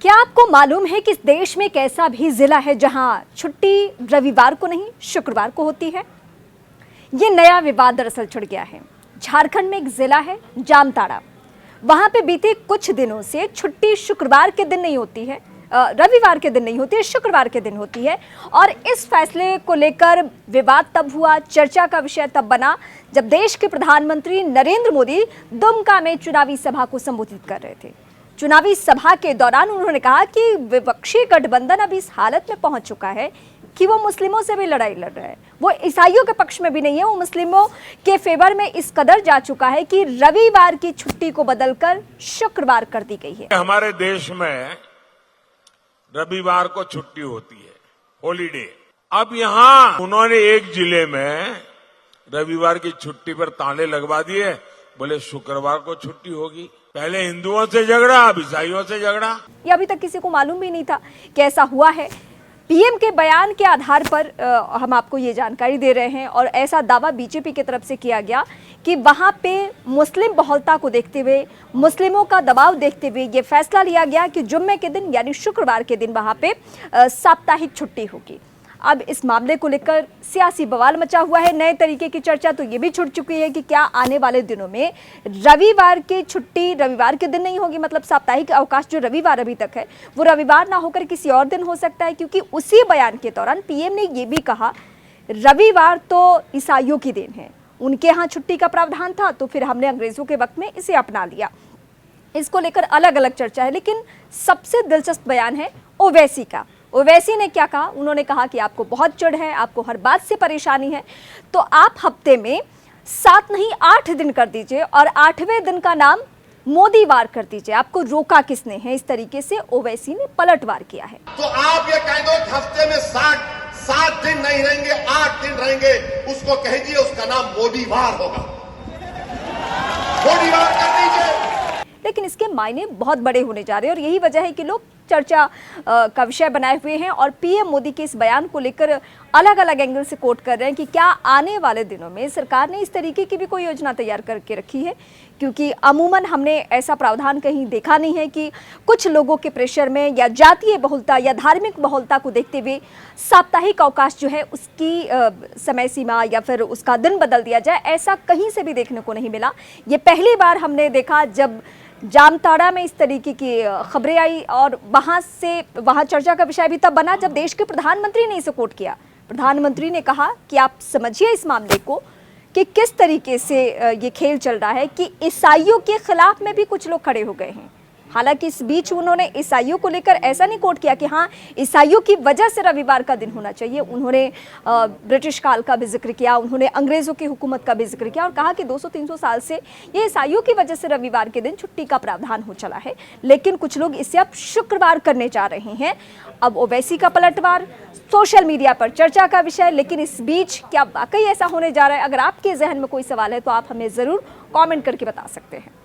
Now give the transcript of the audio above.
क्या आपको मालूम है कि इस देश में एक ऐसा भी जिला है जहां छुट्टी रविवार को नहीं शुक्रवार को होती है? ये नया विवाद दरअसल छिड़ गया है। झारखंड में एक जिला है जामताड़ा। वहां पे बीते कुछ दिनों से छुट्टी शुक्रवार के दिन नहीं होती है, रविवार के दिन नहीं होती है, शुक्रवार के दिन होती है। और इस फैसले को लेकर विवाद तब हुआ, चर्चा का विषय तब बना जब देश के प्रधानमंत्री नरेंद्र मोदी दुमका में चुनावी सभा को संबोधित कर रहे थे। चुनावी सभा के दौरान उन्होंने कहा कि विपक्षी गठबंधन अब इस हालत में पहुंच चुका है कि वो मुस्लिमों से भी लड़ाई लड़ रहा है, वो ईसाइयों के पक्ष में भी नहीं है, वो मुस्लिमों के फेवर में इस कदर जा चुका है कि रविवार की छुट्टी को बदलकर शुक्रवार कर दी गई है। हमारे देश में रविवार को छुट्टी होती है, हॉलीडे। अब यहां उन्होंने एक जिले में रविवार की छुट्टी पर ताले लगवा दिए, बोले शुक्रवार को छुट्टी होगी। पहले हिंदुओं से झगड़ा, अब ईसाइयों से झगड़ा। ये अभी तक किसी को मालूम भी नहीं था कि ऐसा हुआ है। पीएम के बयान के आधार पर हम आपको ये जानकारी दे रहे हैं और ऐसा दावा बीजेपी की तरफ से किया गया कि वहां पे मुस्लिम बहुलता को देखते हुए, मुस्लिमों का दबाव देखते हुए ये फैसला लिया गया कि जुम्मे के दिन यानी शुक्रवार के दिन वहां पे साप्ताहिक छुट्टी होगी। अब इस मामले को लेकर सियासी बवाल मचा हुआ है। नए तरीके की चर्चा तो ये भी छुड़ चुकी है कि क्या आने वाले दिनों में रविवार की छुट्टी रविवार के दिन नहीं होगी, मतलब साप्ताहिक अवकाश जो रविवार अभी तक है वो रविवार ना होकर किसी और दिन हो सकता है, क्योंकि उसी बयान के दौरान पीएम ने ये भी कहा रविवार तो ईसाइयों की देन है, उनके यहाँ छुट्टी का प्रावधान था तो फिर हमने अंग्रेजों के वक्त में इसे अपना लिया। इसको लेकर अलग अलग चर्चा है, लेकिन सबसे दिलचस्प बयान है ओवैसी का। ओवैसी ने क्या कहा? उन्होंने कहा कि आपको बहुत चिढ़ है, आपको हर बात से परेशानी है, तो आप हफ्ते में 7 नहीं 8 दिन कर दीजिए और 8वें दिन का नाम मोदीवार कर दीजिए। आपको रोका किसने है? इस तरीके से ओवैसी ने पलटवार किया है। तो आप ये कह दो हफ्ते में 7 दिन नहीं रहेंगे, 8 दिन रहेंगे, उसको कह दिए उसका नाम मोदीवार होगा, मोदीवार कर दीजिए। लेकिन इसके मायने बहुत बड़े होने जा रहे हैं और यही वजह है कि लोग चर्चा का विषय बनाए हुए हैं और पीएम मोदी के इस बयान को लेकर अलग अलग एंगल से कोट कर रहे हैं कि क्या आने वाले दिनों में सरकार ने इस तरीके की भी कोई योजना तैयार करके रखी है, क्योंकि अमूमन हमने ऐसा प्रावधान कहीं देखा नहीं है कि कुछ लोगों के प्रेशर में या जातीय बहुलता या धार्मिक बहुलता को देखते हुए साप्ताहिक अवकाश जो है उसकी समय सीमा या फिर उसका दिन बदल दिया जाए। ऐसा कहीं से भी देखने को नहीं मिला। ये पहली बार हमने देखा जब जामताड़ा में इस तरीके की खबरें आई और वहां चर्चा का विषय भी तब बना जब देश के प्रधानमंत्री ने इसे कोट किया। प्रधानमंत्री ने कहा कि आप समझिए इस मामले को कि किस तरीके से ये खेल चल रहा है कि ईसाइयों के खिलाफ में भी कुछ लोग खड़े हो गए हैं। हालांकि इस बीच उन्होंने ईसाइयों को लेकर ऐसा नहीं कोट किया कि हाँ ईसाइयों की वजह से रविवार का दिन होना चाहिए। उन्होंने ब्रिटिश काल का भी जिक्र किया, उन्होंने अंग्रेजों की हुकूमत का भी जिक्र किया और कहा कि 200-300 साल से ये ईसाइयों की वजह से रविवार के दिन छुट्टी का प्रावधान हो चला है, लेकिन कुछ लोग इसे अब शुक्रवार करने जा रहे हैं। अब ओवैसी का पलटवार सोशल मीडिया पर चर्चा का विषय, लेकिन इस बीच क्या वाकई ऐसा होने जा रहा है? अगर आपके जहन में कोई सवाल है तो आप हमें जरूर कॉमेंट करके बता सकते हैं।